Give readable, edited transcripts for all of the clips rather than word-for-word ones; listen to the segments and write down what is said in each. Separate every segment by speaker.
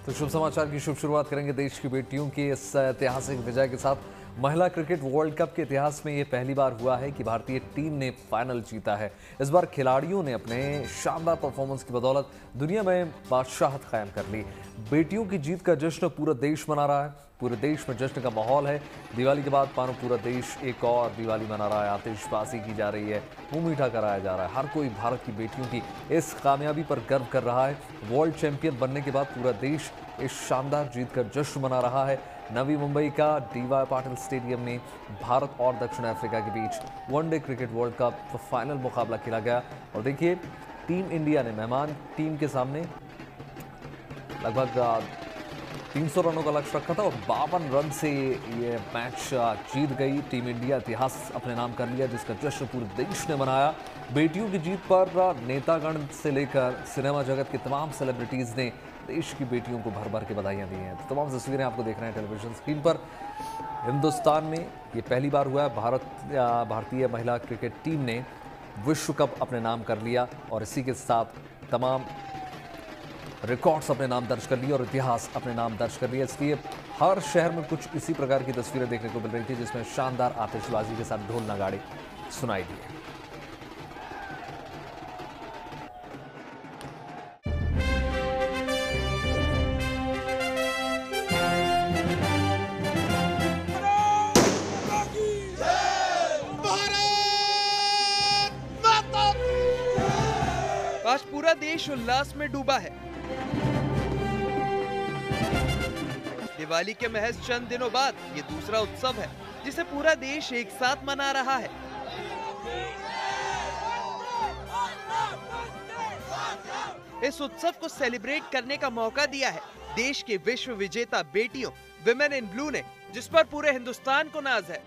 Speaker 1: तो शुभ समाचार की शुभ शुरुआत करेंगे देश की बेटियों की इस ऐतिहासिक विजय के साथ। महिला क्रिकेट वर्ल्ड कप के इतिहास में ये पहली बार हुआ है कि भारतीय टीम ने फाइनल जीता है। इस बार खिलाड़ियों ने अपने शानदार परफॉर्मेंस की बदौलत दुनिया में बादशाहत कायम कर ली। बेटियों की जीत का जश्न पूरा देश मना रहा है। पूरे देश में जश्न का माहौल है। दिवाली के बाद मानो पूरा देश एक और दिवाली मना रहा है। आतिशबाजी की जा रही है, मुंह मीठा कराया जा रहा है। हर कोई भारत की बेटियों की इस कामयाबी पर गर्व कर रहा है। वर्ल्ड चैंपियन बनने के बाद पूरा देश इस शानदार जीत का जश्न मना रहा है। नवी मुंबई का डीवाई पाटिल स्टेडियम में भारत और दक्षिण अफ्रीका के बीच one day cricket world cup final मुकाबला खेला गया। और देखिए, टीम इंडिया ने मेहमान टीम के सामने लगभग 300 रनों का लक्ष्य रखा था और 52 रन से ये मैच जीत गई। टीम इंडिया इतिहास अपने नाम कर लिया, जिसका जश्न पूरे देश ने मनाया। बेटियों की जीत पर नेतागण से लेकर सिनेमा जगत के तमाम सेलिब्रिटीज ने देश की बेटियों को भर भर के बधाइयां दी हैं। तो तमाम तस्वीरें आपको देख रहे हैं टेलीविजन स्क्रीन पर। हिंदुस्तान में ये पहली बार हुआ है भारतीय महिला क्रिकेट टीम ने विश्व कप अपने नाम कर लिया और इसी के साथ तमाम रिकॉर्ड्स अपने नाम दर्ज कर लिए और इतिहास अपने नाम दर्ज कर लिया। इसलिए हर शहर में कुछ इसी प्रकार की तस्वीरें देखने को मिल रही थी, जिसमें शानदार आतिशबाजी के साथ ढोल नगाड़े सुनाई दिए।
Speaker 2: आज पूरा देश उल्लास में डूबा है। दिवाली के महज चंद दिनों बाद ये दूसरा उत्सव है जिसे पूरा देश एक साथ मना रहा है। इस उत्सव को सेलिब्रेट करने का मौका दिया है देश के विश्व विजेता बेटियों विमेन इन ब्लू ने, जिस पर पूरे हिंदुस्तान को नाज है।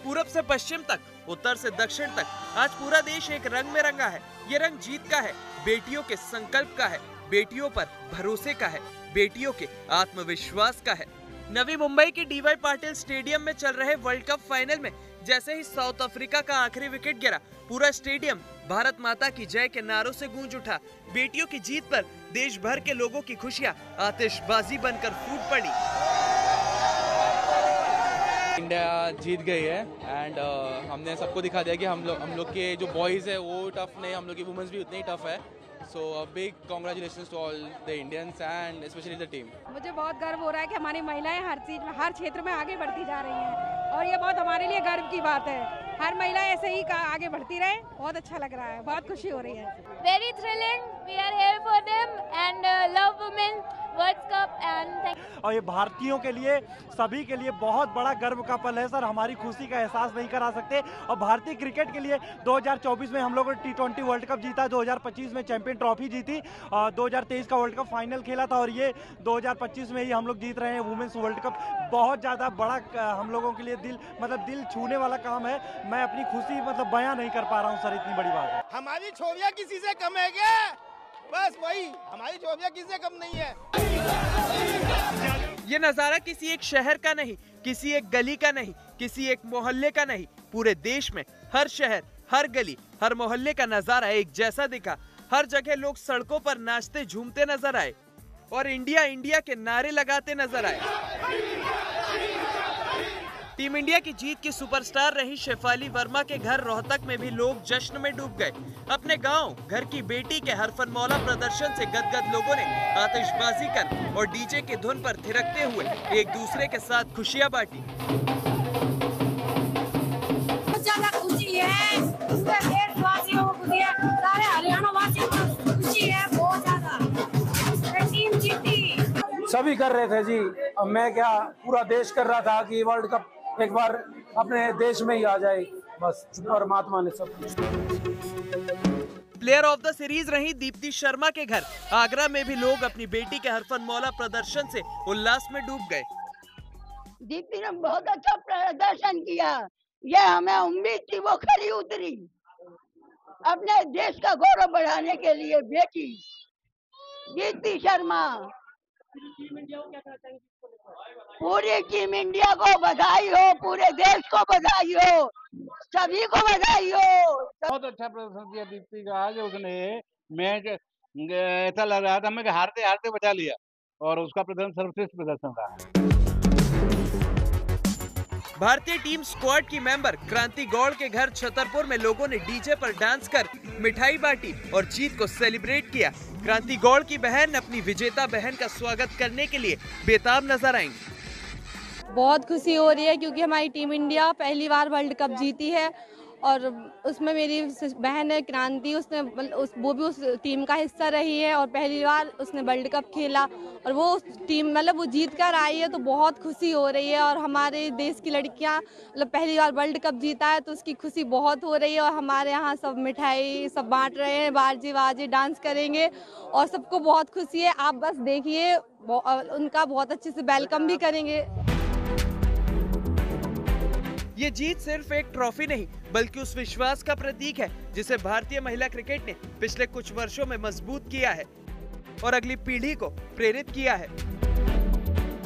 Speaker 2: पूरब से पश्चिम तक, उत्तर से दक्षिण तक आज पूरा देश एक रंग में रंगा है। ये रंग जीत का है, बेटियों के संकल्प का है, बेटियों पर भरोसे का है, बेटियों के आत्मविश्वास का है। नवी मुंबई के डीवाई पाटिल स्टेडियम में चल रहे वर्ल्ड कप फाइनल में जैसे ही साउथ अफ्रीका का आखिरी विकेट गिरा, पूरा स्टेडियम भारत माता की जय के नारों से गूंज उठा। बेटियों की जीत पर देश भर के लोगों की खुशियां आतिशबाजी बनकर फूट पड़ी।
Speaker 3: इंडिया जीत गई है एंड हमने सबको दिखा दिया कि हम लोग के जो बॉयज़ है वो टफ नहीं, हम लोग की वुमेन्स भी उतनी ही टफ है। So big congratulations to all the Indians and specially the team.
Speaker 4: मुझे बहुत गर्व हो रहा है कि हमारी महिलाएं हर चीज में, हर क्षेत्र में आगे बढ़ती जा रही हैं और ये बहुत हमारे लिए गर्व की बात है। हर महिला ऐसे ही आगे बढ़ती रहे, बहुत अच्छा लग रहा है, बहुत खुशी हो रही है।
Speaker 5: Very thrilling. We are here for them and love women World Cup and
Speaker 6: और ये भारतीयों के लिए, सभी के लिए बहुत बड़ा गर्व का पल है सर। हमारी खुशी का एहसास नहीं करा सकते। और भारतीय क्रिकेट के लिए 2024 में हम लोगों ने T20 वर्ल्ड कप जीता, 2025 में चैंपियन ट्रॉफी जीती और 2023 का वर्ल्ड कप फाइनल खेला था और ये 2025 में ही हम लोग जीत रहे हैं वुमेन्स वर्ल्ड कप। बहुत ज़्यादा बड़ा हम लोगों के लिए दिल छूने वाला काम है। मैं अपनी खुशी बयां नहीं कर पा रहा हूँ सर, इतनी बड़ी बात है।
Speaker 7: हमारी छोरियां किसी से कम है क्या? बस वही, हमारी छोरियां किसी से कम नहीं है।
Speaker 2: ये नजारा किसी एक शहर का नहीं, किसी एक गली का नहीं, किसी एक मोहल्ले का नहीं, पूरे देश में हर शहर, हर गली, हर मोहल्ले का नजारा एक जैसा दिखा। हर जगह लोग सड़कों पर नाचते झूमते नजर आए और इंडिया इंडिया के नारे लगाते नजर आए। टीम इंडिया की जीत की सुपरस्टार रही शेफाली वर्मा के घर रोहतक में भी लोग जश्न में डूब गए। अपने गांव, घर की बेटी के हरफनमौला प्रदर्शन से गदगद लोगों ने आतिशबाजी कर और डीजे की धुन पर थिरकते हुए एक दूसरे के साथ खुशियां बांटी।
Speaker 4: ज्यादा खुशी है, देशवासियों को खुशी है, सारे हरियाणा वासियों को खुशी है बहुत ज्यादा। टीम जीती,
Speaker 8: सभी कर रहे थे जी। अब मैं क्या, पूरा देश कर रहा था कि वर्ल्ड कप एक बार अपने देश में ही आ जाए, बस परमात्मा ने सब कुछ।
Speaker 2: प्लेयर ऑफ द सीरीज रही दीप्ति शर्मा के घर आगरा में भी लोग अपनी बेटी के हरफनमौला प्रदर्शन से उल्लास में डूब गए।
Speaker 4: दीप्ति ने बहुत अच्छा प्रदर्शन किया, ये हमें उम्मीद थी, वो खरी उतरी अपने देश का गौरव बढ़ाने के लिए। बेटी दीप्ति शर्मा, पूरी टीम इंडिया को बधाई हो, पूरे देश को बधाई हो, सभी को बधाई हो।
Speaker 9: बहुत अच्छा प्रदर्शन किया दीप्ति का आज। उसने मैच ऐसा लग रहा था हमें कि हारते हारते बचा लिया और उसका प्रदर्शन सर्वश्रेष्ठ प्रदर्शन रहा।
Speaker 2: भारतीय टीम स्क्वाड की मेंबर क्रांति गौड़ के घर छतरपुर में लोगों ने डीजे पर डांस कर मिठाई बांटी और जीत को सेलिब्रेट किया। क्रांति गौड़ की बहन अपनी विजेता बहन का स्वागत करने के लिए बेताब नजर आएंगी।
Speaker 10: बहुत खुशी हो रही है क्योंकि हमारी टीम इंडिया पहली बार वर्ल्ड कप जीती है और उसमें मेरी बहन है क्रांति, वो भी उस टीम का हिस्सा रही है और पहली बार उसने वर्ल्ड कप खेला और वो टीम वो जीत कर आई है, तो बहुत खुशी हो रही है। और हमारे देश की लड़कियां पहली बार वर्ल्ड कप जीता है तो उसकी खुशी बहुत हो रही है और हमारे यहाँ सब मिठाई सब बांट रहे हैं, बाजे बाजे डांस करेंगे और सबको बहुत खुशी है। आप बस देखिए, उनका बहुत अच्छे से वेलकम भी करेंगे।
Speaker 2: ये जीत सिर्फ एक ट्रॉफी नहीं बल्कि उस विश्वास का प्रतीक है जिसे भारतीय महिला क्रिकेट ने पिछले कुछ वर्षों में मजबूत किया है और अगली पीढ़ी को प्रेरित किया है।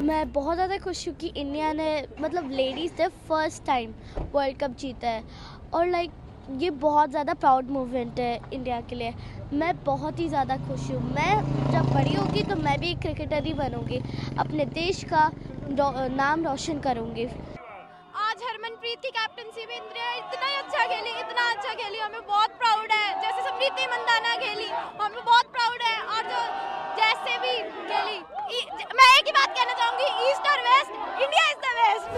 Speaker 11: मैं बहुत ज़्यादा खुश हूँ कि इंडिया ने लेडीज़ ने फर्स्ट टाइम वर्ल्ड कप जीता है और ये बहुत ज़्यादा प्राउड मूवमेंट है इंडिया के लिए। मैं बहुत ही ज़्यादा खुश हूँ। मैं जब बड़ी होगी तो मैं भी एक क्रिकेटर ही बनूँगी, अपने देश का नाम रोशन करूँगी।
Speaker 5: आज हरमनप्रीत की कैप्टनसी में इतना अच्छा खेली, हमें बहुत प्राउड है। जैसे समृति मंदाना खेली, हमें बहुत प्राउड है। और जो जैसे भी खेली, मैं एक ही बात कहना चाहूंगी, ईस्ट और west, India is the best.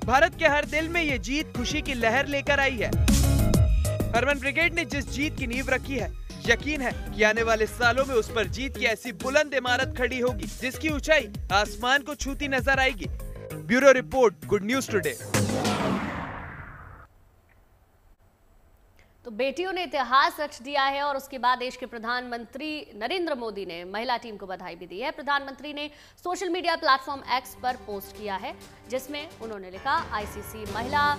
Speaker 2: Bharat के हर दिल में ये जीत खुशी की लहर लेकर आई है। हरमन ब्रिगेड ने जिस जीत की नींव रखी है, यकीन है कि आने वाले सालों में उस पर जीत की ऐसी बुलंद इमारत खड़ी होगी जिसकी ऊंचाई आसमान को छूती नजर आएगी। Bureau report, good news today.
Speaker 12: तो बेटियों ने इतिहास रच दिया है और उसके बाद देश के प्रधानमंत्री नरेंद्र मोदी ने महिला टीम को बधाई भी दी है। प्रधानमंत्री ने सोशल मीडिया प्लेटफॉर्म एक्स पर पोस्ट किया है जिसमें उन्होंने लिखा, आईसीसी महिला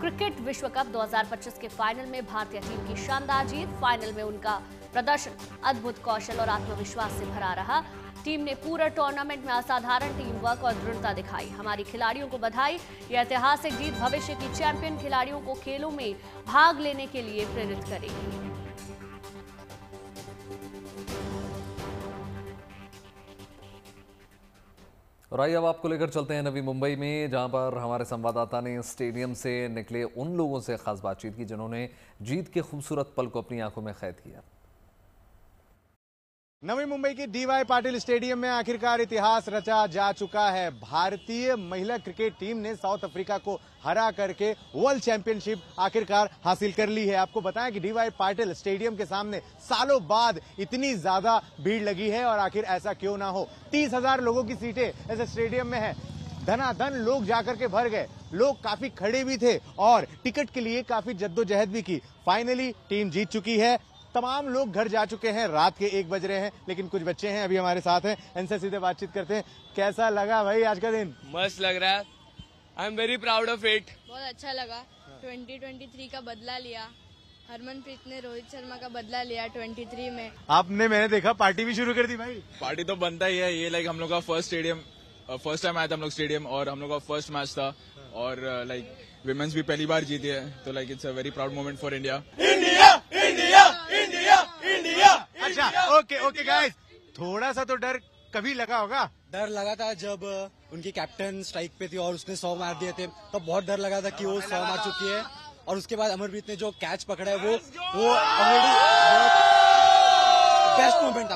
Speaker 12: क्रिकेट विश्व कप 2025 के फाइनल में भारतीय टीम की शानदार जीत। फाइनल में उनका प्रदर्शन अद्भुत कौशल और आत्मविश्वास से भरा रहा। टीम ने पूरे टूर्नामेंट में असाधारण टीम वर्क और दृढ़ता दिखाई। हमारी खिलाड़ियों को बधाई। यह ऐतिहासिक जीत भविष्य की चैंपियन खिलाड़ियों को खेलों में भाग लेने के लिए प्रेरित करेगी।
Speaker 1: और आइए अब आपको लेकर चलते हैं नवी मुंबई में, जहां पर हमारे संवाददाता ने स्टेडियम से निकले उन लोगों से खास बातचीत की जिन्होंने जीत के खूबसूरत पल को अपनी आंखों में कैद किया।
Speaker 13: नवी मुंबई के डीवाई पाटिल स्टेडियम में आखिरकार इतिहास रचा जा चुका है। भारतीय महिला क्रिकेट टीम ने साउथ अफ्रीका को हरा करके वर्ल्ड चैंपियनशिप आखिरकार हासिल कर ली है। आपको बताएं कि डीवाई पाटिल स्टेडियम के सामने सालों बाद इतनी ज्यादा भीड़ लगी है और आखिर ऐसा क्यों ना हो। 30,000 लोगों की सीटें ऐसे स्टेडियम में है। धनाधन लोग जाकर के भर गए, लोग काफी खड़े भी थे और टिकट के लिए काफी जद्दोजहद भी की। फाइनली टीम जीत चुकी है। तमाम लोग घर जा चुके हैं, रात के 1 बज रहे हैं, लेकिन कुछ बच्चे हैं अभी हमारे साथ हैं, इनसे सीधे बातचीत करते हैं। कैसा लगा भाई आज का दिन?
Speaker 14: मस्त लग रहा है। I am very proud of it.
Speaker 15: बहुत अच्छा लगा। 2023 का बदला लिया, हरमनप्रीत ने रोहित शर्मा का बदला लिया 23 में।
Speaker 13: आपने, मैंने देखा पार्टी भी शुरू कर दी भाई।
Speaker 14: पार्टी तो बनता ही है, ये हम लोग का फर्स्ट टाइम आया था हम लोग स्टेडियम और हम लोग का फर्स्ट मैच था और विमेंस भी पहली बार जीती है, तो it's a very proud moment for India.
Speaker 13: India India India India. अच्छा, ओके गाइस, थोड़ा सा तो डर कभी लगा होगा?
Speaker 16: डर लगा था जब उनकी कैप्टन स्ट्राइक पे थी और उसने 100 मार दिए थे, तो बहुत डर लगा था कि वो 100 मार चुकी है। और उसके बाद अमरप्रीत ने जो कैच पकड़ा है वो ऑलरेडी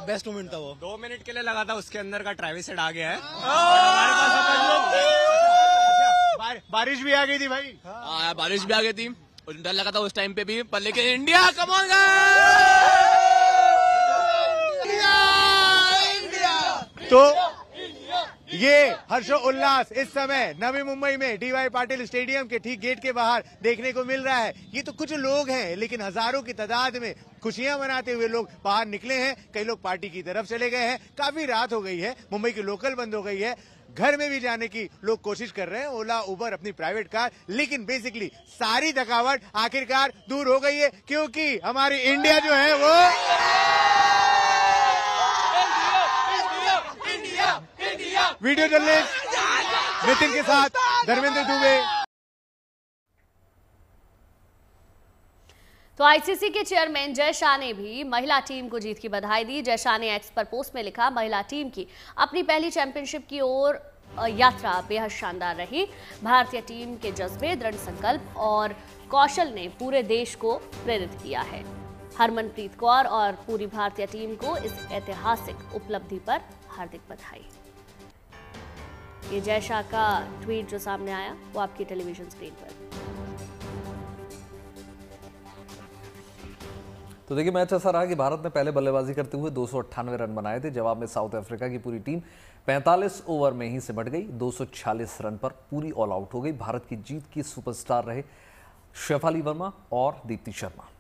Speaker 16: बेस्ट मोमेंट था वो।
Speaker 17: 2 मिनट के लिए लगा था, उसके अंदर का ट्रेविस हेड आ गया है।
Speaker 13: बारिश भी आ गई थी भाई।
Speaker 14: हाँ, बारिश भी आ गई थी और डर लगा था उस टाइम पे भी, पर लेकिन इंडिया कम ऑन
Speaker 13: तो ये हर्षो उल्लास इस समय नवी मुंबई में डीवाई पाटिल स्टेडियम के ठीक गेट के बाहर देखने को मिल रहा है। ये तो कुछ लोग हैं, लेकिन हजारों की तादाद में खुशियां मनाते हुए लोग बाहर निकले हैं। कई लोग पार्टी की तरफ चले गए हैं। काफी रात हो गई है, मुंबई की लोकल बंद हो गई है, घर में भी जाने की लोग कोशिश कर रहे हैं, ओला उबर अपनी प्राइवेट कार। लेकिन बेसिकली सारी थकावट आखिरकार दूर हो गई है क्योंकि हमारी इंडिया जो है वो वीडियो जर्नलिस्ट नितिन के साथ धर्मेंद्र दुबे।
Speaker 12: तो आईसीसी के चेयरमैन जय शाह ने भी महिला टीम को जीत की बधाई दी। जय शाह ने एक्स पर पोस्ट में लिखा, महिला टीम की अपनी पहली चैंपियनशिप की ओर यात्रा बेहद शानदार रही। भारतीय टीम के जज्बे, दृढ़ संकल्प और कौशल ने पूरे देश को प्रेरित किया है। हरमनप्रीत कौर और पूरी भारतीय टीम को इस ऐतिहासिक उपलब्धि पर हार्दिक बधाई। ये जय शाह का ट्वीट जो सामने आया वो आपकी टेलीविजन स्क्रीन पर।
Speaker 1: तो देखिए, मैच ऐसा रहा कि भारत ने पहले बल्लेबाजी करते हुए 298 रन बनाए थे। जवाब में साउथ अफ्रीका की पूरी टीम 45 ओवर में ही सिमट गई। 246 रन पर पूरी ऑल आउट हो गई। भारत की जीत की सुपरस्टार रहे शेफाली वर्मा और दीप्ति शर्मा।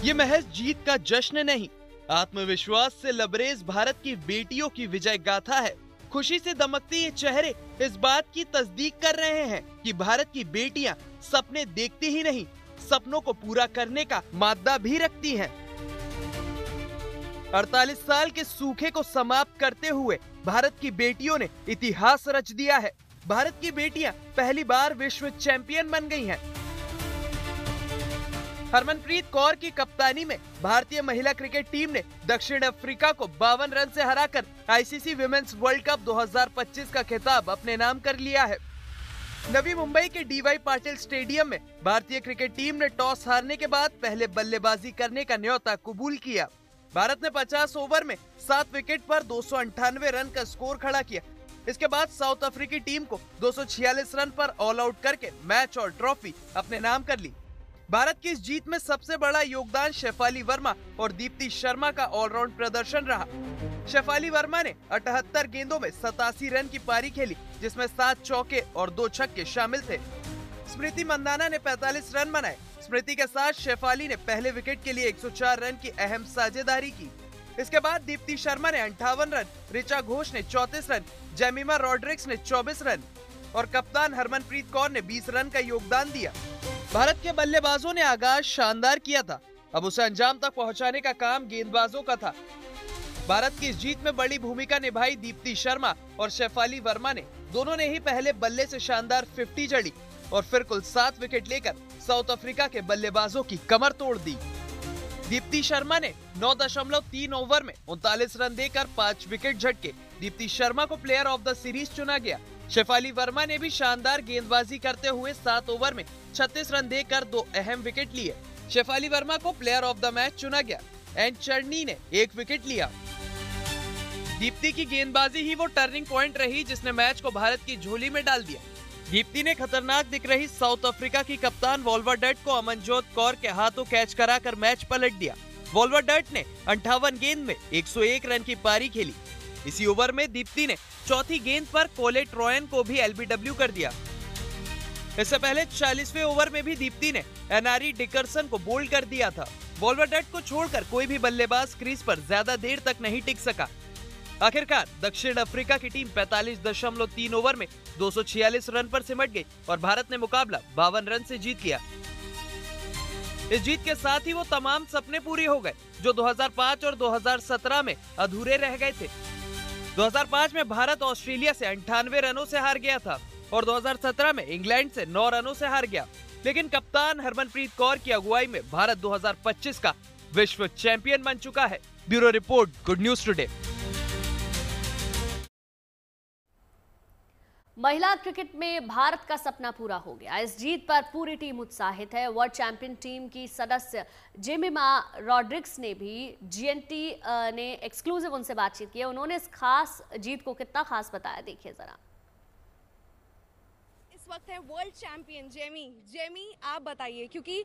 Speaker 2: ये महज जीत का जश्न नहीं, आत्मविश्वास से लबरेज भारत की बेटियों की विजय गाथा है। खुशी से दमकते ये चेहरे इस बात की तस्दीक कर रहे हैं कि भारत की बेटियां सपने देखती ही नहीं, सपनों को पूरा करने का मादा भी रखती हैं। 48 साल के सूखे को समाप्त करते हुए भारत की बेटियों ने इतिहास रच दिया है। भारत की बेटियां पहली बार विश्व चैंपियन बन गई हैं। हरमनप्रीत कौर की कप्तानी में भारतीय महिला क्रिकेट टीम ने दक्षिण अफ्रीका को 52 रन से हराकर आईसीसी विमेंस वर्ल्ड कप 2025 का खिताब अपने नाम कर लिया है। नवी मुंबई के डीवाई पाटिल स्टेडियम में भारतीय क्रिकेट टीम ने टॉस हारने के बाद पहले बल्लेबाजी करने का न्योता कबूल किया। भारत ने 50 ओवर में 7 विकेट पर 298 रन का स्कोर खड़ा किया। इसके बाद साउथ अफ्रीकी टीम को 246 रन पर ऑल आउट करके मैच और ट्रॉफी अपने नाम कर ली। भारत की इस जीत में सबसे बड़ा योगदान शेफाली वर्मा और दीप्ति शर्मा का ऑलराउंड प्रदर्शन रहा। शेफाली वर्मा ने 78 गेंदों में 87 रन की पारी खेली, जिसमें 7 चौके और 2 छक्के शामिल थे। स्मृति मंदाना ने 45 रन बनाए। स्मृति के साथ शेफाली ने पहले विकेट के लिए 104 रन की अहम साझेदारी की। इसके बाद दीप्ति शर्मा ने 58 रन, ऋचा घोष ने 34 रन, जेमिमा रॉड्रिक्स ने 24 रन और कप्तान हरमनप्रीत कौर ने 20 रन का योगदान दिया। भारत के बल्लेबाजों ने आगाज शानदार किया था, अब उसे अंजाम तक पहुंचाने का काम गेंदबाजों का था। भारत की इस जीत में बड़ी भूमिका निभाई दीप्ति शर्मा और शेफाली वर्मा ने। दोनों ने ही पहले बल्ले से शानदार 50 जड़ी और फिर कुल 7 विकेट लेकर साउथ अफ्रीका के बल्लेबाजों की कमर तोड़ दी। दीप्ति शर्मा ने 9.3 ओवर में 39 रन देकर 5 विकेट झटके। दीप्ति शर्मा को प्लेयर ऑफ द सीरीज चुना गया। शेफाली वर्मा ने भी शानदार गेंदबाजी करते हुए 7 ओवर में 36 रन देकर 2 अहम विकेट लिए। शेफाली वर्मा को प्लेयर ऑफ द मैच चुना गया। एन चर्नी ने 1 विकेट लिया। दीप्ति की गेंदबाजी ही वो टर्निंग पॉइंट रही जिसने मैच को भारत की झोली में डाल दिया। दीप्ति ने खतरनाक दिख रही साउथ अफ्रीका की कप्तान वॉल्वर डर्ट को अमनजोत कौर के हाथों कैच कराकर मैच पलट दिया। वॉल्वर डर्ट ने 58 गेंद में 101 रन की पारी खेली। इसी ओवर में दीप्ति ने चौथी गेंद पर कोले ट्रॉयन को भी एलबीडब्ल्यू कर दिया। इससे पहले 40वें ओवर में भी दीप्ति ने एनआरई डिकरसन को बोल्ड कर दिया था। वॉल्वर डर्ट को छोड़कर कोई भी बल्लेबाज क्रीज पर ज्यादा देर तक नहीं टिक सका। आखिरकार दक्षिण अफ्रीका की टीम 45.3 ओवर में 246 रन पर सिमट गई और भारत ने मुकाबला 52 रन से जीत लिया। इस जीत के साथ ही वो तमाम सपने पूरे हो गए जो 2005 और 2017 में अधूरे रह गए थे। 2005 में भारत ऑस्ट्रेलिया से 98 रनों से हार गया था और 2017 में इंग्लैंड से 9 रनों से हार गया। लेकिन कप्तान हरमनप्रीत कौर की अगुवाई में भारत 2025 का विश्व चैंपियन बन चुका है। Bureau report, good news today.
Speaker 12: महिला क्रिकेट में भारत का सपना पूरा हो गया। इस जीत पर पूरी टीम उत्साहित है। वर्ल्ड चैंपियन टीम की सदस्य जेमिमा रॉड्रिक्स ने भी जीएनटी ने एक्सक्लूसिव उनसे बातचीत की। उन्होंने इस खास जीत को कितना खास बताया, देखिए जरा।
Speaker 18: इस वक्त है वर्ल्ड चैंपियन जेमी आप बताइए, क्योंकि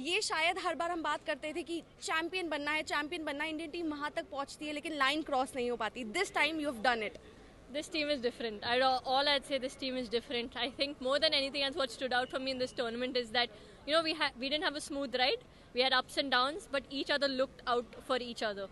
Speaker 18: ये शायद हर बार हम बात करते थे कि चैंपियन बनना है, इंडियन टीम वहां तक पहुंचती है लेकिन लाइन क्रॉस नहीं हो पाती। This time you have done it.
Speaker 19: This team is different. All I'd say, this team is different. I think more than anything else, what stood out for me in this tournament is that, you know, we didn't have a smooth ride. We had ups and downs, but each other looked out for each other.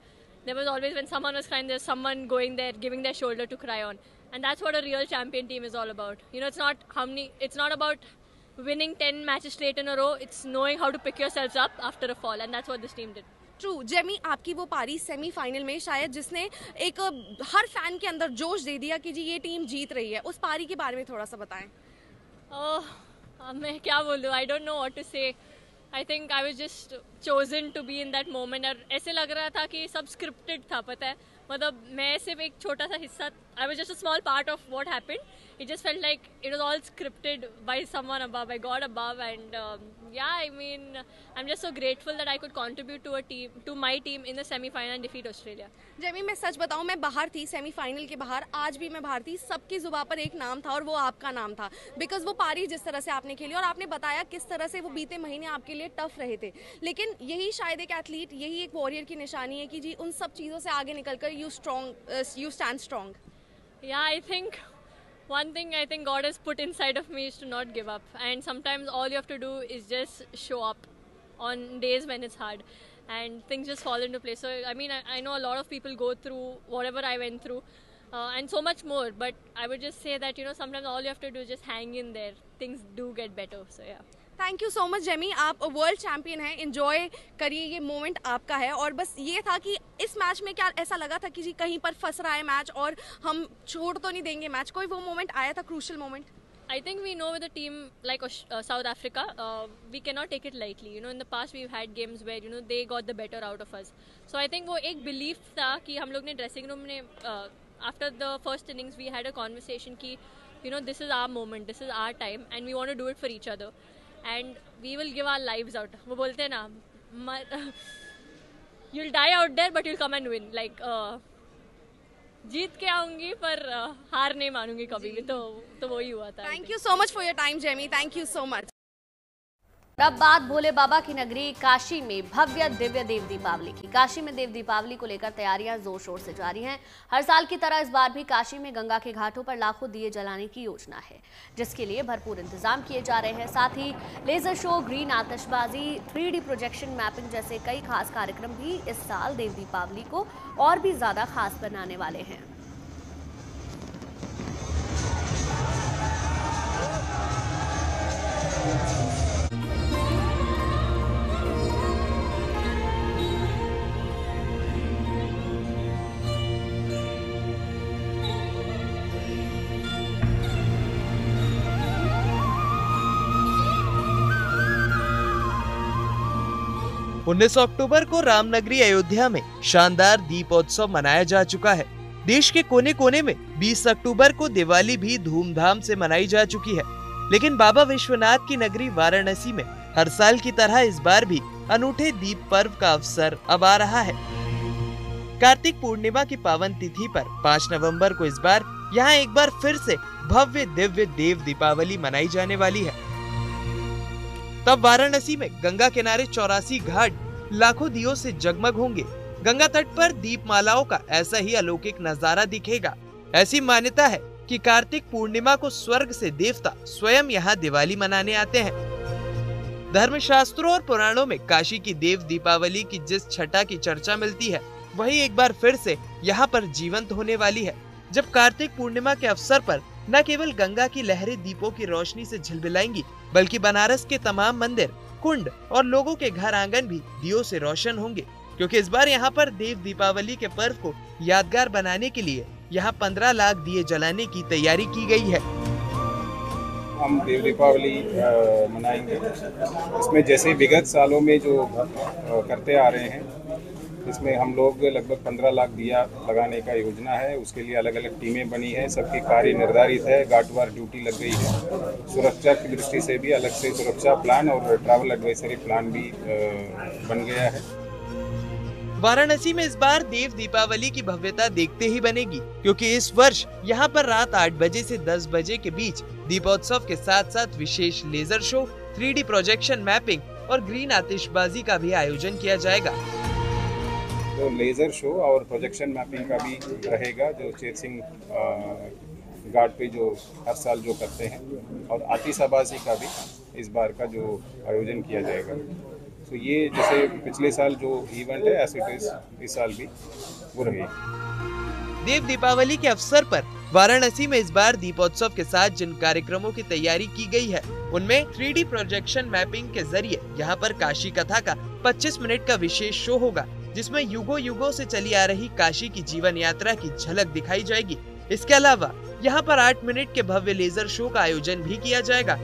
Speaker 19: There was always, when someone was crying, there's someone going there, giving their shoulder to cry on. And that's what a real champion team is all about. You know, it's not about winning 10 matches straight in a row. It's knowing how to pick yourselves up after a fall, and that's what this team did.
Speaker 18: True Jamie, आपकी वो पारी semifinal में शायद जिसने एक हर fan के अंदर जोश दे दिया कि जी ये टीम जीत रही है, उस पारी के बारे में थोड़ा सा बताएं।
Speaker 19: मैं क्या बोलूँ, I don't know what to say. I think I was just chosen to be in that moment, और ऐसे लग रहा था कि सब स्क्रिप्टेड था, पता है, मतलब मैं सिर्फ एक छोटा सा हिस्सा, आई was just a small part of what happened. It just felt like it was all scripted by someone above, by God above, and yeah, I mean, I'm just so grateful that I could contribute to my team in the semi-final and defeat Australia.
Speaker 18: Jamie, मैं सच बताऊं, मैं बाहर थी semifinal के बाहर, आज भी मैं बाहर थी, सबकी जुबान पर एक नाम था और वो आपका नाम था, बिकॉज वो पारी जिस तरह से आपने खेली और आपने बताया किस तरह से वो बीते महीने आपके लिए टफ रहे थे, लेकिन यही शायद एक एथलीट, यही एक वॉरियर की निशानी है कि जी उन सब चीज़ों से आगे निकलकर you stand strong.
Speaker 19: Yeah, I think one thing I think God has put inside of me is to not give up, and sometimes all you have to do is just show up on days when it's hard and things just fall into place. So I mean, I know a lot of people go through whatever I went through and so much more, but I would just say that, you know, sometimes all you have to do is just hang in there. Things do get better. So yeah.
Speaker 18: Thank you so much Jamie, आप world champion हैं, enjoy करिए, ये moment आपका है. और बस ये था कि इस मैच में क्या ऐसा लगा था कि जी कहीं पर फंस रहा है मैच और हम छोड़ तो नहीं देंगे मैच, कोई वो मोमेंट आया था, crucial moment?
Speaker 19: I think we know with a team like South Africa, we cannot take it lightly. You know, in the past we've had games where, you know, they got the better out of us. So I think वो एक belief था कि हम लोग ने dressing room में after the first innings we had a conversation कि, you know, this is our moment, this is our time, and we want to do it for each other. And we will give our lives out. वो बोलते हैं ना, you'll die out there but you'll come and win. Like जीत के आऊंगी पर हार नहीं मानूंगी कभी भी. तो वही हुआ था.
Speaker 18: Thank you so much for your time Jamie, thank you so much.
Speaker 12: अब बात भोले बाबा की नगरी काशी में भव्य दिव्य देव दीपावली की. काशी में देव दीपावली को लेकर तैयारियां जोर शोर से जारी हैं. हर साल की तरह इस बार भी काशी में गंगा के घाटों पर लाखों दिए जलाने की योजना है, जिसके लिए भरपूर इंतजाम किए जा रहे हैं. साथ ही लेजर शो, ग्रीन आतिशबाजी, 3D प्रोजेक्शन मैपिंग जैसे कई खास कार्यक्रम भी इस साल देव दीपावली को और भी ज्यादा खास बनाने वाले हैं.
Speaker 20: उन्नीस अक्टूबर को रामनगरी अयोध्या में शानदार दीपोत्सव मनाया जा चुका है. देश के कोने कोने में 20 अक्टूबर को दिवाली भी धूमधाम से मनाई जा चुकी है, लेकिन बाबा विश्वनाथ की नगरी वाराणसी में हर साल की तरह इस बार भी अनूठे दीप पर्व का अवसर अब आ रहा है. कार्तिक पूर्णिमा की पावन तिथि पर 5 नवंबर को इस बार यहाँ एक बार फिर से भव्य दिव्य देव दीपावली मनाई जाने वाली है. तब वाराणसी में गंगा किनारे 84 घाट लाखों दियों से जगमग होंगे. गंगा तट पर दीपमालाओं का ऐसा ही अलौकिक नजारा दिखेगा. ऐसी मान्यता है कि कार्तिक पूर्णिमा को स्वर्ग से देवता स्वयं यहाँ दिवाली मनाने आते हैं. धर्मशास्त्रों और पुराणों में काशी की देव दीपावली की जिस छटा की चर्चा मिलती है, वही एक बार फिर से यहाँ पर जीवंत होने वाली है, जब कार्तिक पूर्णिमा के अवसर पर न केवल गंगा की लहरें दीपों की रोशनी से झिलमिलाएंगी, बल्कि बनारस के तमाम मंदिर, कुंड और लोगों के घर आंगन भी दियों से रोशन होंगे, क्योंकि इस बार यहाँ पर देव दीपावली के पर्व को यादगार बनाने के लिए यहाँ 15 लाख दिए जलाने की तैयारी की गई है.
Speaker 21: हम देव दीपावली मनाएंगे. इसमें जैसे विगत सालों में जो करते आ रहे हैं, इसमें हम लोग लगभग 15 लाख दिया लगाने का योजना है. उसके लिए अलग अलग टीमें बनी है, सबकी कार्य निर्धारित है, घाटवार ड्यूटी लग गई है. सुरक्षा की दृष्टि से भी अलग से सुरक्षा प्लान और ट्रैवल एडवाइजरी प्लान भी बन गया है.
Speaker 20: वाराणसी में इस बार देव दीपावली की भव्यता देखते ही बनेगी, क्योंकि इस वर्ष यहाँ पर रात 8 बजे से 10 बजे के बीच दीपोत्सव के साथ साथ विशेष laser show, 3D projection mapping और ग्रीन आतिशबाजी का भी आयोजन किया जाएगा.
Speaker 21: तो लेजर शो और प्रोजेक्शन मैपिंग का भी रहेगा, जो चेत सिंह घाट पे जो हर साल जो करते हैं, और आतिशबाजी का भी इस बार का जो आयोजन किया जाएगा. तो ये जैसे पिछले साल जो इवेंट है, ऐसे इस साल भी वो रहेगा.
Speaker 20: देव दीपावली के अवसर पर वाराणसी में इस बार दीपोत्सव के साथ जिन कार्यक्रमों की तैयारी की गई है उनमें 3D प्रोजेक्शन मैपिंग के जरिए यहाँ पर काशी कथा का 25 मिनट का विशेष शो होगा, जिसमें युगों युगों से चली आ रही काशी की जीवन यात्रा की झलक दिखाई जाएगी। इसके अलावा यहाँ पर 8 मिनट के भव्य लेजर शो का आयोजन भी किया जाएगा।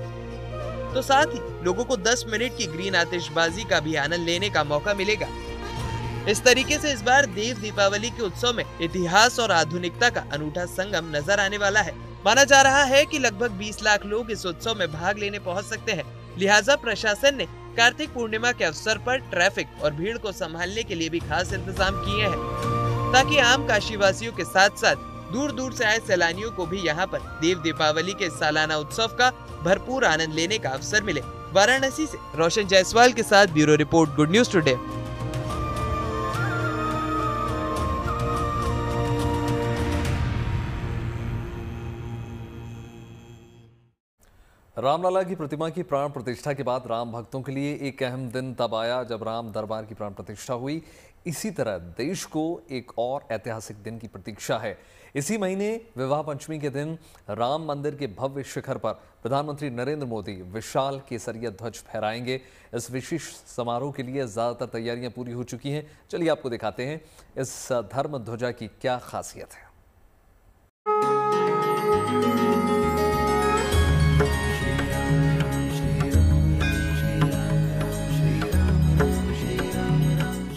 Speaker 20: तो साथ ही लोगों को 10 मिनट की ग्रीन आतिशबाजी का भी आनंद लेने का मौका मिलेगा। इस तरीके से इस बार देव दीपावली के उत्सव में इतिहास और आधुनिकता का अनूठा संगम नजर आने वाला है। माना जा रहा है कि लगभग 20 लाख लोग इस उत्सव में भाग लेने पहुंच सकते हैं। लिहाजा प्रशासन ने कार्तिक पूर्णिमा के अवसर पर ट्रैफिक और भीड़ को संभालने के लिए भी खास इंतजाम किए हैं, ताकि आम काशीवासियों के साथ साथ दूर दूर से आए सैलानियों को भी यहाँ पर देव दीपावली के सालाना उत्सव का भरपूर आनंद लेने का अवसर मिले। वाराणसी से रोशन जायसवाल के साथ bureau report, good news today.
Speaker 1: Ramlalla की प्रतिमा की प्राण प्रतिष्ठा के बाद राम भक्तों के लिए एक अहम दिन तब आया जब राम दरबार की प्राण प्रतिष्ठा हुई। इसी तरह देश को एक और ऐतिहासिक दिन की प्रतीक्षा है। इसी महीने विवाह पंचमी के दिन राम मंदिर के भव्य शिखर पर प्रधानमंत्री नरेंद्र मोदी विशाल केसरिया ध्वज फहराएंगे। इस विशेष समारोह के लिए ज्यादातर तैयारियां पूरी हो चुकी हैं। चलिए आपको दिखाते हैं इस धर्म ध्वजा की क्या खासियत है।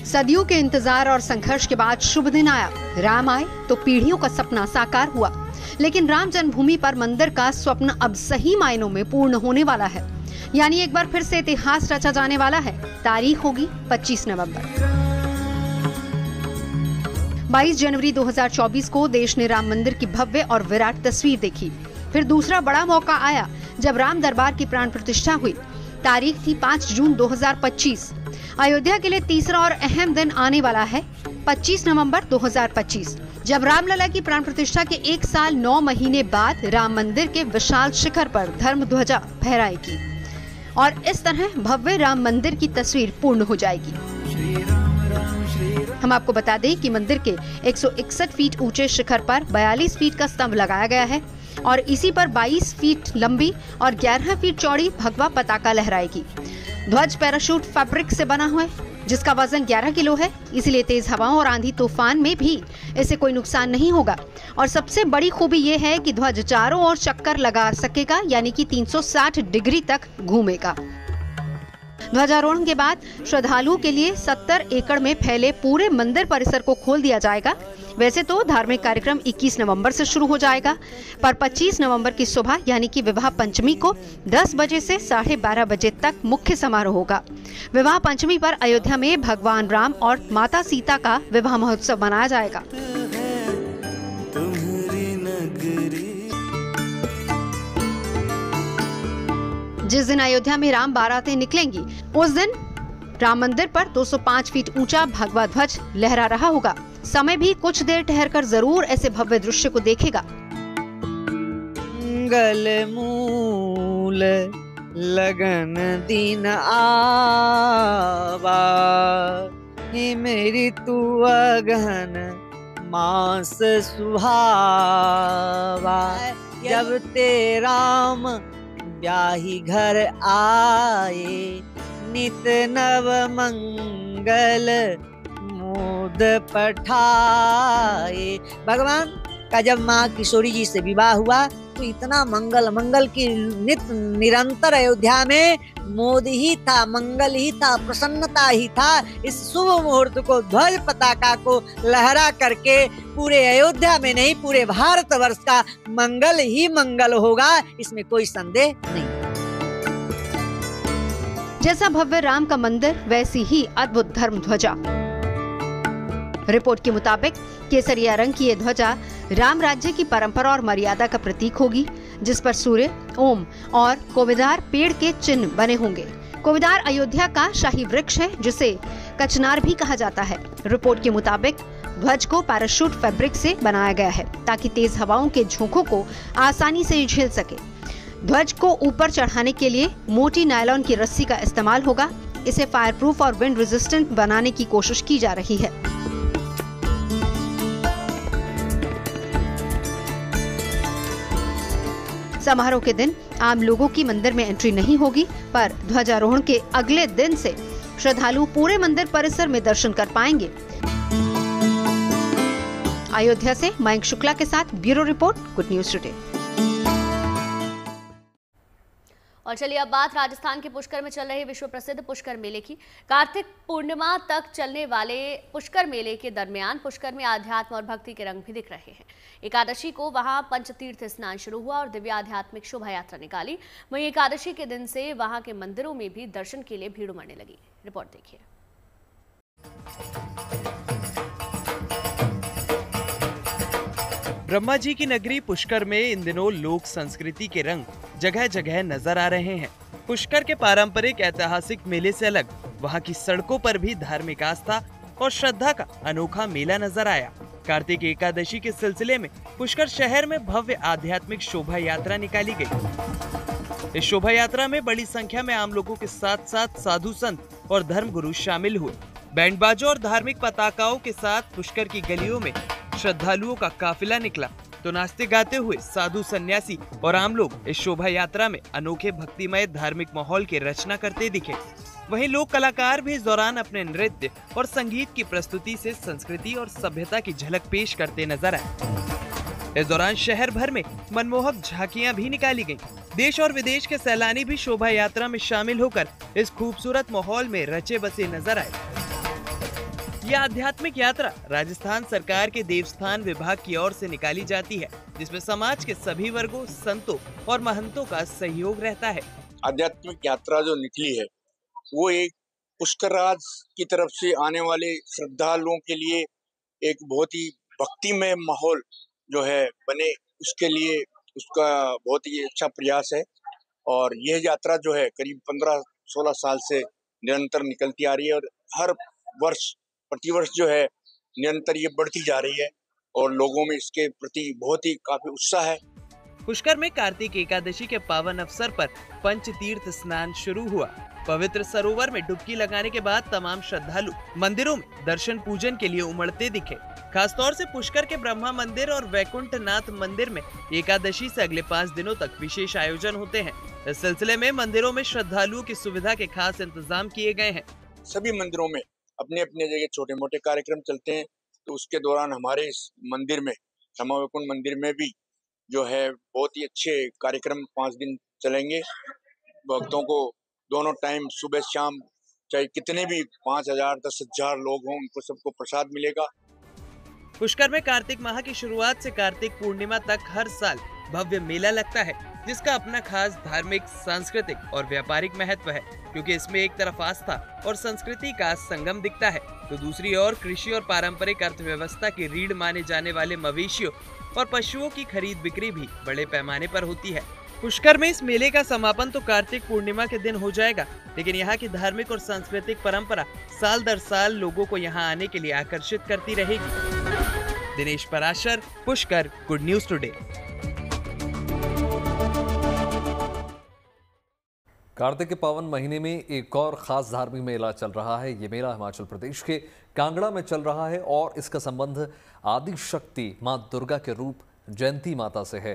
Speaker 3: सदियों के इंतजार और संघर्ष के बाद शुभ दिन आया। राम आए तो पीढ़ियों का सपना साकार हुआ, लेकिन राम जन्मभूमि पर मंदिर का स्वप्न अब सही मायनों में पूर्ण होने वाला है। यानी एक बार फिर से इतिहास रचा जाने वाला है। तारीख होगी 25 नवंबर। 22 जनवरी 2024 को देश ने राम मंदिर की भव्य और विराट तस्वीर देखी। फिर दूसरा बड़ा मौका आया जब राम दरबार की प्राण प्रतिष्ठा हुई। तारीख थी 5 जून 2025। अयोध्या के लिए तीसरा और अहम दिन आने वाला है 25 नवंबर 2025, जब रामलला की प्राण प्रतिष्ठा के 1 साल 9 महीने बाद राम मंदिर के विशाल शिखर पर धर्म ध्वजा फहराएगी और इस तरह भव्य राम मंदिर की तस्वीर पूर्ण हो जाएगी। हम आपको बता दें कि मंदिर के 161 फीट ऊंचे शिखर पर 42 फीट का स्तंभ लगाया गया है और इसी पर 22 फीट लंबी और 11 फीट चौड़ी भगवा पताका लहराएगी। ध्वज पैराशूट फैब्रिक से बना हुआ है, जिसका वजन 11 किलो है, इसलिए तेज हवाओं और आंधी तूफान में भी इसे कोई नुकसान नहीं होगा। और सबसे बड़ी खूबी ये है कि ध्वज चारों ओर चक्कर लगा सकेगा, यानी कि 360 डिग्री तक घूमेगा। ध्वजारोहण के बाद श्रद्धालुओं के लिए 70 एकड़ में फैले पूरे मंदिर परिसर को खोल दिया जाएगा। वैसे तो धार्मिक कार्यक्रम 21 नवंबर से शुरू हो जाएगा, पर 25 नवंबर की सुबह यानी कि विवाह पंचमी को 10 बजे से 12:30 बजे तक मुख्य समारोह होगा। विवाह पंचमी पर अयोध्या में भगवान राम और माता सीता का विवाह महोत्सव मनाया जाएगा। जिस दिन अयोध्या में राम बारातें निकलेंगी, उस दिन राम मंदिर पर 205 फीट ऊंचा भगवा ध्वज लहरा रहा होगा। समय भी कुछ देर ठहरकर जरूर ऐसे भव्य दृश्य को देखेगा।
Speaker 22: मंगल मूल लगन दिन आवा, हे मेरी तू अगहन मास सुहावा। जब ते राम ब्याही घर आए, नित नव मंगल मोद पठाए। भगवान का जब माँ किशोरी जी से विवाह हुआ तो इतना मंगल की नित निरंतर अयोध्या में मोद ही था, मंगल ही था, प्रसन्नता ही था। इस शुभ मुहूर्त को ध्वज पताका को लहरा करके पूरे अयोध्या में नहीं, पूरे भारतवर्ष का मंगल ही मंगल होगा, इसमें कोई संदेह नहीं।
Speaker 3: जैसा भव्य राम का मंदिर, वैसी ही अद्भुत धर्म ध्वजा। रिपोर्ट के मुताबिक केसरिया रंग की ये ध्वजा राम राज्य की परंपरा और मर्यादा का प्रतीक होगी, जिस पर सूर्य, ओम और कोविदार पेड़ के चिन्ह बने होंगे। कोविदार अयोध्या का शाही वृक्ष है, जिसे कचनार भी कहा जाता है। रिपोर्ट के मुताबिक ध्वज को पैराशूट फैब्रिक से बनाया गया है, ताकि तेज हवाओं के झोंकों को आसानी से झेल सके। ध्वज को ऊपर चढ़ाने के लिए मोटी नायलॉन की रस्सी का इस्तेमाल होगा। इसे फायरप्रूफ और विंड रेजिस्टेंट बनाने की कोशिश की जा रही है। समारोह के दिन आम लोगों की मंदिर में एंट्री नहीं होगी, पर ध्वजारोहण के अगले दिन से श्रद्धालु पूरे मंदिर परिसर में दर्शन कर पाएंगे। अयोध्या से मयंक शुक्ला के साथ bureau report, good news today.
Speaker 12: और चलिए अब बात राजस्थान के पुष्कर में चल रहे विश्व प्रसिद्ध पुष्कर मेले की। कार्तिक पूर्णिमा तक चलने वाले पुष्कर मेले के दरमियान पुष्कर में आध्यात्म और भक्ति के रंग भी दिख रहे हैं। एकादशी को वहां पंचतीर्थ स्नान शुरू हुआ और दिव्य आध्यात्मिक शोभा यात्रा निकाली। वहीं एकादशी के दिन से वहां के मंदिरों में भी दर्शन के लिए भीड़ उमड़ने लगी। रिपोर्ट देखिए।
Speaker 20: ब्रह्मा जी की नगरी पुष्कर में इन दिनों लोक संस्कृति के रंग जगह जगह नजर आ रहे हैं। पुष्कर के पारंपरिक ऐतिहासिक मेले से अलग वहां की सड़कों पर भी धार्मिक आस्था और श्रद्धा का अनोखा मेला नजर आया। कार्तिक एकादशी के सिलसिले में पुष्कर शहर में भव्य आध्यात्मिक शोभा यात्रा निकाली गई। इस शोभा यात्रा में बड़ी संख्या में आम लोगों के साथ साथ साधु संत और धर्मगुरु शामिल हुए। बैंड बाजों और धार्मिक पताकाओं के साथ पुष्कर की गलियों में श्रद्धालुओं का काफिला निकला तो नाचते गाते हुए साधु सन्यासी और आम लोग इस शोभा यात्रा में अनोखे भक्तिमय धार्मिक माहौल की रचना करते दिखे। वहीं लोक कलाकार भी इस दौरान अपने नृत्य और संगीत की प्रस्तुति से संस्कृति और सभ्यता की झलक पेश करते नजर आए। इस दौरान शहर भर में मनमोहक झांकियां भी निकाली गईं। देश और विदेश के सैलानी भी शोभा यात्रा में शामिल होकर इस खूबसूरत माहौल में रचे बसे नजर आए। यह आध्यात्मिक यात्रा राजस्थान सरकार के देवस्थान विभाग की ओर से निकाली जाती है, जिसमें समाज के सभी वर्गों, संतों और महंतों का सहयोग रहता है।
Speaker 6: आध्यात्मिक यात्रा जो निकली है वो एक पुष्कराज की तरफ से आने वाले श्रद्धालुओं के लिए एक बहुत ही भक्तिमय माहौल जो है बने, उसके लिए उसका बहुत ही अच्छा प्रयास है। और यह यात्रा जो है करीब 15-16 साल से निरंतर निकलती आ रही है और हर वर्ष प्रतिवर्ष जो है निरंतर ये बढ़ती जा रही है और लोगों में इसके प्रति बहुत ही काफी उत्साह है।
Speaker 20: पुष्कर में कार्तिक एकादशी के पावन अवसर पर पंचतीर्थ स्नान शुरू हुआ। पवित्र सरोवर में डुबकी लगाने के बाद तमाम श्रद्धालु मंदिरों में दर्शन पूजन के लिए उमड़ते दिखे। खासतौर से पुष्कर के ब्रह्मा मंदिर और वैकुंठनाथ मंदिर में एकादशी से अगले 5 दिनों तक विशेष आयोजन होते हैं। इस सिलसिले में मंदिरों में श्रद्धालुओं की सुविधा के खास इंतजाम किए गए हैं।
Speaker 6: सभी मंदिरों में अपने अपने जगह छोटे मोटे कार्यक्रम चलते हैं, तो उसके दौरान हमारे इस मंदिर में, क्षमा वैकुंठ मंदिर में भी जो है बहुत ही अच्छे कार्यक्रम 5 दिन चलेंगे। भक्तों को दोनों टाइम सुबह शाम चाहे कितने भी 5,000-10,000 लोग हों, उनको सबको प्रसाद मिलेगा।
Speaker 20: पुष्कर में कार्तिक माह की शुरुआत से कार्तिक पूर्णिमा तक हर साल भव्य मेला लगता है, जिसका अपना खास धार्मिक, सांस्कृतिक और व्यापारिक महत्व है, क्योंकि इसमें एक तरफ आस्था और संस्कृति का संगम दिखता है तो दूसरी ओर कृषि और पारंपरिक अर्थव्यवस्था की रीढ़ माने जाने वाले मवेशियों और पशुओं की खरीद बिक्री भी बड़े पैमाने पर होती है। पुष्कर में इस मेले का समापन तो कार्तिक पूर्णिमा के दिन हो जाएगा, लेकिन यहाँ की धार्मिक और सांस्कृतिक परंपरा साल दर साल लोगों को यहाँ आने के लिए आकर्षित करती रहेगी। Dinesh Parashar, Pushkar, good news today.
Speaker 1: Kartik के पावन महीने में एक और खास धार्मिक मेला चल रहा है। ये मेला हिमाचल प्रदेश के कांगड़ा में चल रहा है और इसका संबंध आदि शक्ति मां दुर्गा के रूप जयंती माता से है,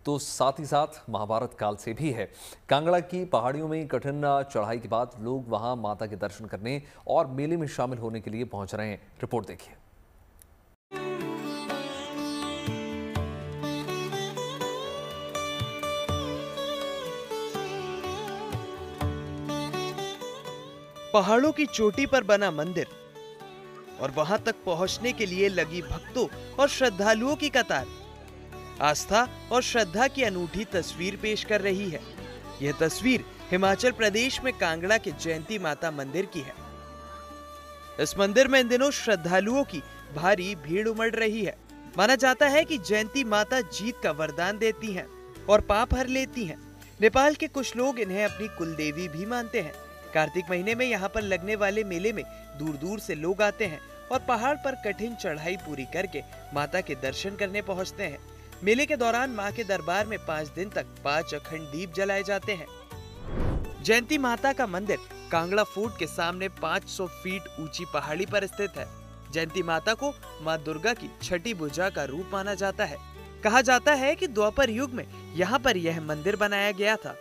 Speaker 1: तो साथ ही साथ महाभारत काल से भी है। कांगड़ा की पहाड़ियों में कठिन चढ़ाई के बाद लोग वहां माता के दर्शन करने और मेले में शामिल होने के लिए पहुंच रहे हैं। रिपोर्ट देखिए।
Speaker 20: पहाड़ों की चोटी पर बना मंदिर और वहां तक पहुंचने के लिए लगी भक्तों और श्रद्धालुओं की कतार आस्था और श्रद्धा की अनूठी तस्वीर पेश कर रही है। यह तस्वीर हिमाचल प्रदेश में कांगड़ा के जयंती माता मंदिर की है। इस मंदिर में इन दिनों श्रद्धालुओं की भारी भीड़ उमड़ रही है। माना जाता है कि जयंती माता जीत का वरदान देती हैं और पाप हर लेती हैं। नेपाल के कुछ लोग इन्हें अपनी कुलदेवी भी मानते हैं। कार्तिक महीने में यहाँ पर लगने वाले मेले में दूर दूर से लोग आते हैं और पहाड़ पर कठिन चढ़ाई पूरी करके माता के दर्शन करने पहुँचते हैं। मेले के दौरान मां के दरबार में 5 दिन तक 5 अखंड दीप जलाए जाते हैं। जयंती माता का मंदिर कांगड़ा फोर्ट के सामने 500 फीट ऊंची पहाड़ी पर स्थित है। जयंती माता को मां दुर्गा की छठी भुजा का रूप माना जाता है। कहा जाता है कि द्वापर युग में यहाँ पर यह मंदिर बनाया गया था।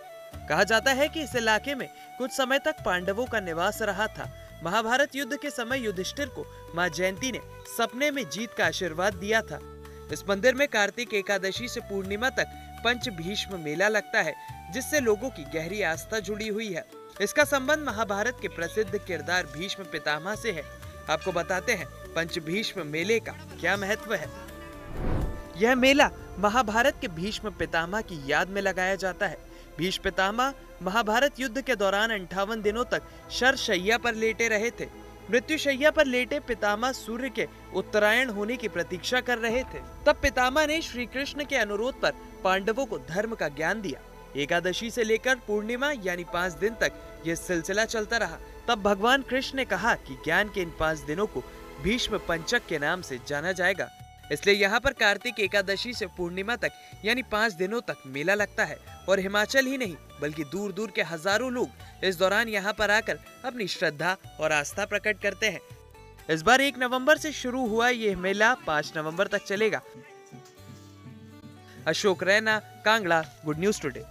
Speaker 20: कहा जाता है कि इस इलाके में कुछ समय तक पांडवों का निवास रहा था। महाभारत युद्ध के समय युधिष्ठिर को मां जयंती ने सपने में जीत का आशीर्वाद दिया था। इस मंदिर में कार्तिक एकादशी से पूर्णिमा तक पंच भीष्म मेला लगता है, जिससे लोगों की गहरी आस्था जुड़ी हुई है। इसका संबंध महाभारत के प्रसिद्ध किरदार भीष्म पितामह से है। आपको बताते हैं पंच भीष्म मेले का क्या महत्व है। यह मेला महाभारत के भीष्म पितामह की याद में लगाया जाता है। भीष्म पितामह महाभारत युद्ध के दौरान 58 दिनों तक शरशैया पर लेटे रहे थे। मृत्युशैया पर लेटे पितामह सूर्य के उत्तरायण होने की प्रतीक्षा कर रहे थे। तब पितामह ने श्री कृष्ण के अनुरोध पर पांडवों को धर्म का ज्ञान दिया। एकादशी से लेकर पूर्णिमा यानी 5 दिन तक यह सिलसिला चलता रहा। तब भगवान कृष्ण ने कहा कि ज्ञान के इन 5 दिनों को भीष्म पंचक के नाम से जाना जाएगा। इसलिए यहाँ पर कार्तिक एकादशी से पूर्णिमा तक यानी 5 दिनों तक मेला लगता है और हिमाचल ही नहीं बल्कि दूर दूर के हजारों लोग इस दौरान यहाँ पर आकर अपनी श्रद्धा और आस्था प्रकट करते हैं। इस बार 1 नवंबर से शुरू हुआ यह मेला 5 नवंबर तक चलेगा। Ashok Raina, Kangra, good news today.